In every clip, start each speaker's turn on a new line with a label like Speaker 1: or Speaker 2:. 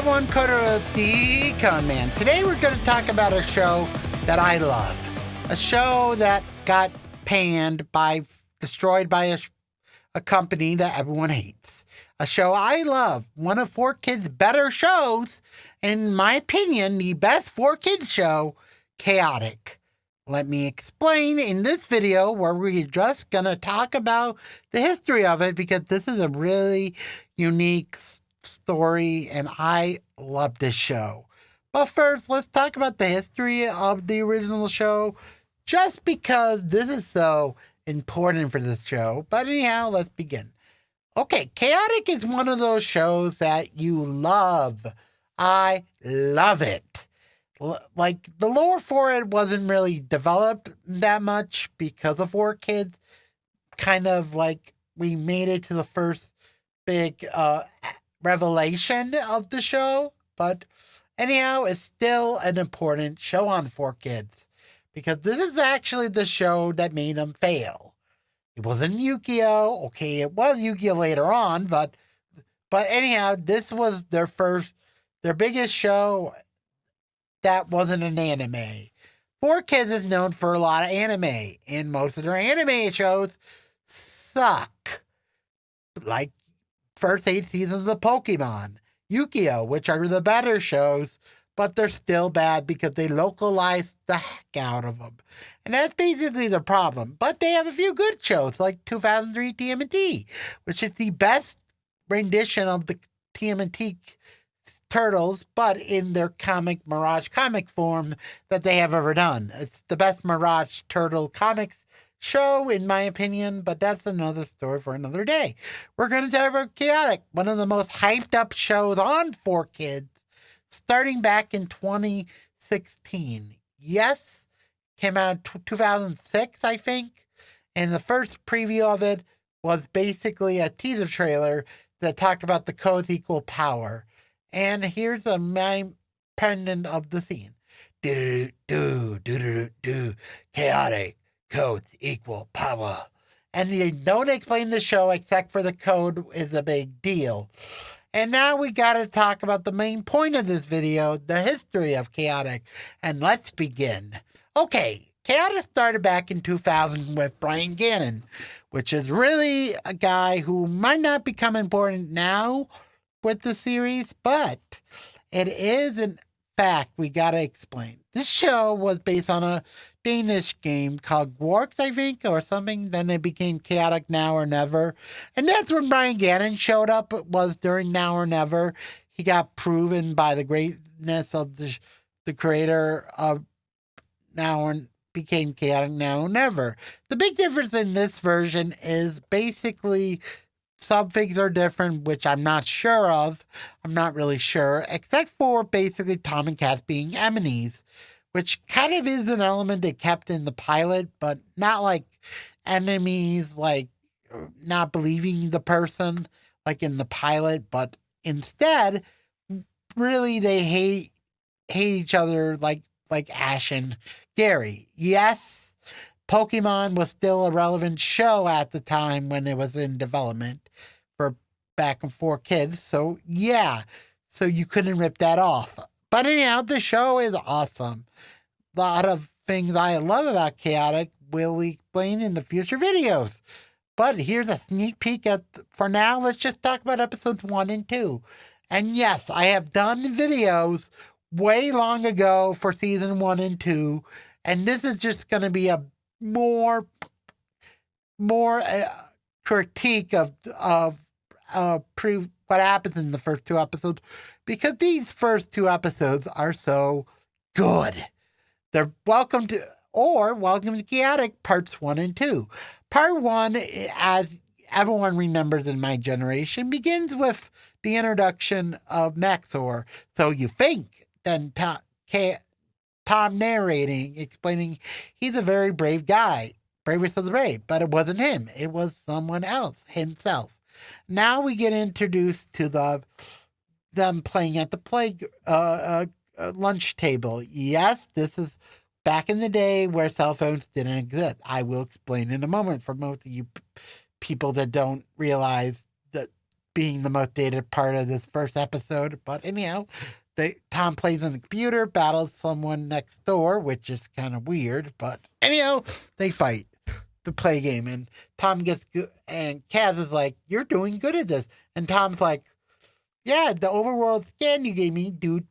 Speaker 1: everyone, Coder of the Con-Man. Today we're going to talk about a show that I love. A show that got destroyed by a company that everyone hates. A show I love. One of 4Kids' better shows. In my opinion, the best 4Kids show, Chaotic. Let me explain in this video where we're just going to talk about the history of it because this is a really unique story and I love this show. But first, let's talk about the history of the original show just because this is so important for this show. But anyhow, let's begin. Okay, Chaotic is one of those shows that you love. I love it. Like, the lore for it wasn't really developed that much because of 4Kids. Kind of like we made it to the first big revelation of the show. But anyhow, it's still an important show on 4Kids. Because this is actually the show that made them fail. It wasn't Yu-Gi-Oh! Okay, it was Yu-Gi-Oh! Later on, but anyhow, this was their biggest show that wasn't an anime. 4Kids is known for a lot of anime, and most of their anime shows suck. Like first 8 seasons of Pokemon, Yu-Gi-Oh!, which are the better shows, but they're still bad because they localized the heck out of them. And that's basically the problem. But they have a few good shows, like 2003 TMNT, which is the best rendition of the TMNT Turtles, but in their Mirage comic form that they have ever done. It's the best Mirage Turtle comics show, in my opinion, but that's another story for another day. We're going to talk about Chaotic, one of the most hyped up shows on 4Kids, starting back in 2016. Yes, came out in 2006, I think, and the first preview of it was basically a teaser trailer that talked about the codes equal power. And here's a mime pendant of the scene. Chaotic codes equal power. And they don't explain the show except for the code is a big deal. And now we got to talk about the main point of this video, the history of Chaotic. And let's begin. Okay, Chaotic started back in 2000 with Brian Gannon, which is really a guy who might not become important now with the series, but it is in fact we got to explain. This show was based on a Danish game called Quarks, I think, or something. Then it became Chaotic Now or Never. And that's when Brian Gannon showed up. It was during Now or Never. He got proven by the greatness of the creator of Now or became Chaotic Now or Never. The big difference in this version is basically subfigs are different, which I'm not sure of. I'm not really sure, except for basically Tom and Cass being enemies, which kind of is an element they kept in the pilot, but not like enemies, like not believing the person, like in the pilot, but instead, really they hate each other like Ash and Gary. Yes, Pokemon was still a relevant show at the time when it was in development for back and 4Kids. So yeah, so you couldn't rip that off. But anyhow, the show is awesome. A lot of things I love about Chaotic will explain in the future videos. But here's a sneak peek for now, let's just talk about episodes 1 and 2. And yes, I have done videos way long ago for season 1 and 2. And this is just going to be a more critique of what happens in the first 2 episodes, because these first 2 episodes are so good. They're welcome to Chaotic parts 1 and 2. Part 1, as everyone remembers in my generation, begins with the introduction of Maxor. So you think, then Tom narrating, explaining he's a very brave guy, bravest of the brave, but it wasn't him. It was someone else, himself. Now we get introduced to them playing at the lunch table. Yes, this is back in the day where cell phones didn't exist. I will explain in a moment for most of you people that don't realize being the most dated part of this first episode. But anyhow, Tom plays on the computer, battles someone next door, which is kind of weird. But anyhow, they fight to play a game, and Tom gets good, and Kaz is like, "You're doing good at this," and Tom's like, "Yeah, the overworld scan you gave me, do.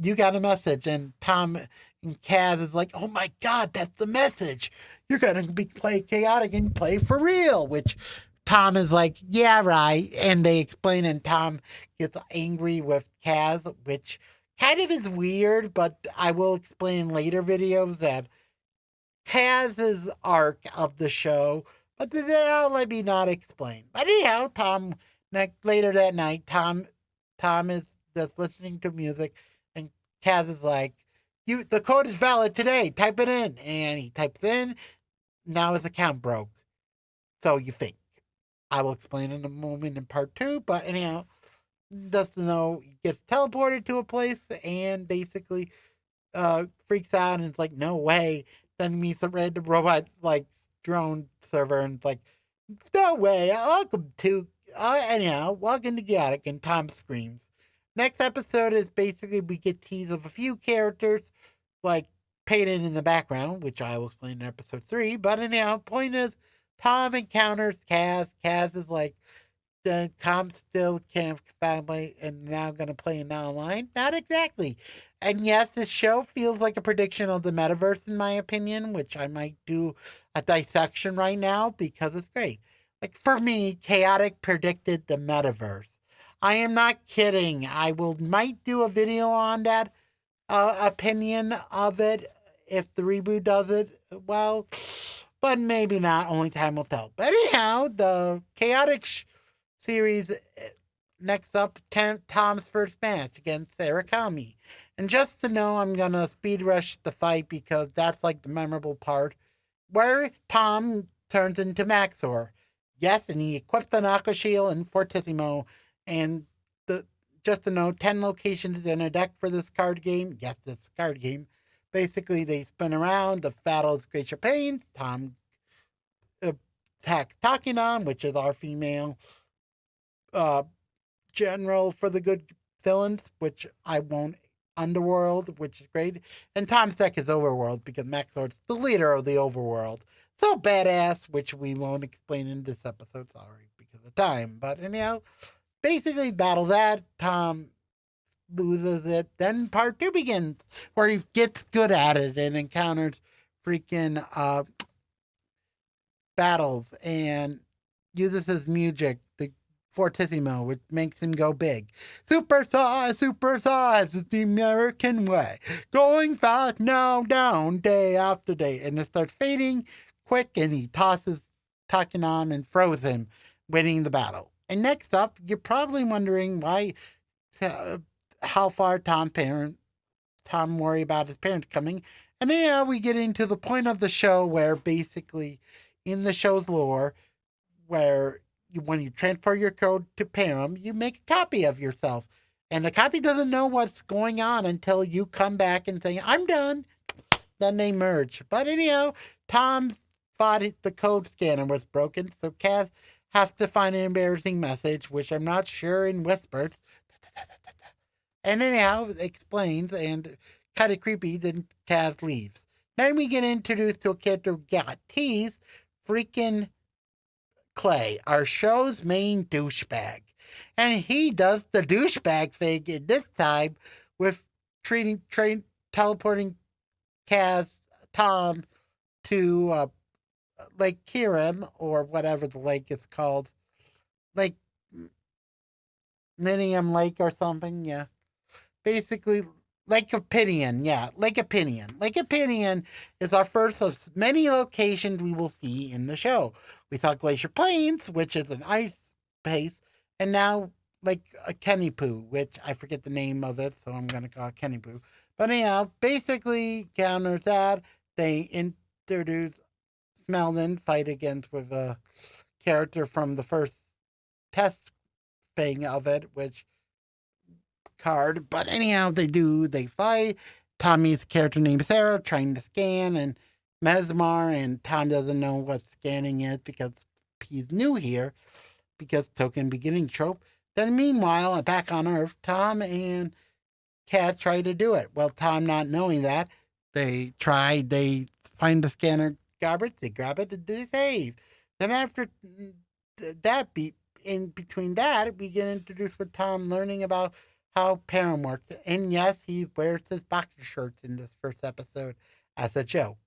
Speaker 1: You got a message," and Tom and Kaz is like, "Oh my god, that's the message. You're gonna be play chaotic and play for real," which Tom is like, "Yeah, right." And they explain, and Tom gets angry with Kaz, which kind of is weird, but I will explain in later videos that Kaz's arc of the show, but they'll let me not explain. But anyhow, later that night, Tom is just listening to music, and Kaz is like, the code is valid today. Type it in," and he types in. Now his account broke. So you think. I will explain in a moment in part 2, but anyhow, just to know, he gets teleported to a place and basically freaks out, and it's like, "No way." Then meets a random robot like drone server, and it's like, "No way. Welcome to Chaotic," and Tom screams. Next episode is basically we get tease of a few characters like painted in the background, which I will explain in episode 3. But anyhow, point is, Tom encounters Kaz. Kaz is like, Tom still can't family and now gonna play it online? Not exactly. And yes, this show feels like a prediction of the metaverse, in my opinion, which I might do a dissection right now because it's great. Like for me, Chaotic predicted the metaverse. I am not kidding. I might do a video on that opinion of it if the reboot does it well, but maybe not. Only time will tell. But anyhow, the Chaotic series. Next up, Tom's first match against Sarah Kami. And just to know, I'm going to speed rush the fight because that's like the memorable part where Tom turns into Maxor. Yes, and he equips the Aqua Shield and Fortissimo. And the just to know, 10 locations in a deck for this card game. Yes, this card game. Basically, they spin around. The battle is Glacier Pains. Tom attacks Takinon, which is our female uh, general for the good villains, which I won't. Underworld, which is great. And Tom's deck is Overworld because Maxor's the leader of the Overworld. So badass, which we won't explain in this episode, sorry, because of time. But anyhow, basically battle that. Tom loses it. Then part 2 begins, where he gets good at it and encounters freaking battles and uses his music, the fortissimo, which makes him go big. Super size, it's the American way. Going fast now, down, day after day. And it starts fading quick, and he tosses Takinon and throws him, winning the battle. And next up, you're probably wondering how far Tom worry about his parents coming. And then we get into the point of the show where basically in the show's lore, where when you transport your code to Param, you make a copy of yourself. And the copy doesn't know what's going on until you come back and say, "I'm done." Then they merge. But anyhow, Tom thought the code scanner was broken, so Kaz has to find an embarrassing message, which I'm not sure in whispered. And anyhow, explains, and kind of creepy, then Kaz leaves. Then we get introduced to a character who got teased, freaking Clay, our show's main douchebag. And he does the douchebag thing in this time with teleporting Tom to Lake Kirim, or whatever the lake is called. Lake Ninium Lake or something, yeah. Basically, Lake Opinion, yeah, Lake Opinion. Lake Opinion is our first of many locations we will see in the show. We saw Glacier Plains, which is an ice base, and now like a Kenipu, which I forget the name of it, so I'm going to call it Kenipu. But anyhow, basically counters that. They introduce Smeldon, fight against with a character from the first test thing of it, which card. But anyhow, they fight. Tommy's character named Sarah trying to scan, and Mesmar, and Tom doesn't know what scanning is because he's new here. because token beginning trope. Then meanwhile, back on Earth, Tom and Kat try to do it. Well, Tom not knowing that, they find the scanner garbage, they grab it, and they save. Then after that beat, in between that, we get introduced with Tom learning about how Param works. And yes, he wears his boxer shorts in this first episode as a joke.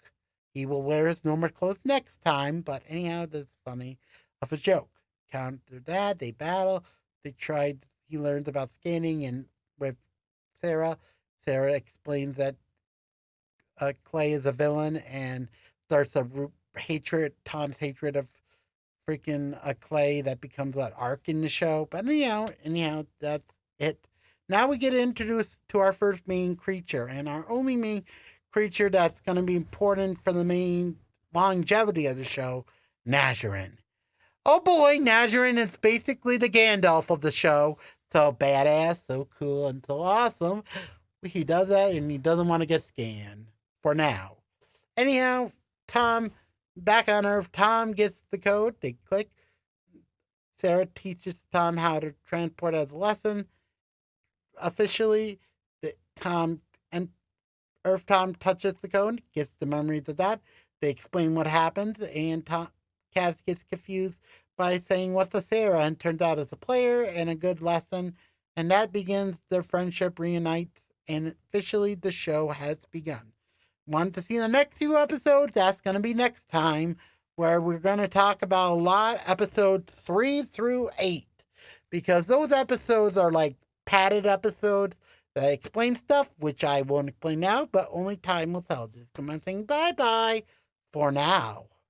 Speaker 1: He will wear his normal clothes next time, but anyhow, that's funny of a joke. Counter that, they battle. He learns about scanning and with Sarah. Sarah explains that Clay is a villain and starts Tom's hatred of freaking Clay that becomes an arc in the show. But anyhow, that's it. Now we get introduced to our first main creature, and our only main creature that's going to be important for the main longevity of the show, Nazarin. Oh boy, Nazarin is basically the Gandalf of the show. So badass, so cool, and so awesome. He does that, and he doesn't want to get scanned for now. Anyhow, Tom, back on Earth, Tom gets the code. They click. Sarah teaches Tom how to transport as a lesson. Officially, Tom and Earth Tom touches the code, gets the memories of that. They explain what happens, and Kaz gets confused by saying what's a Sarah, and turns out it's a player and a good lesson. And that begins their friendship reunites, and officially the show has begun. Want to see the next few episodes? That's going to be next time, where we're going to talk about a lot, episodes 3 through 8, because those episodes are like padded episodes that explain stuff, which I won't explain now, but only time will tell. Just come on saying bye-bye for now.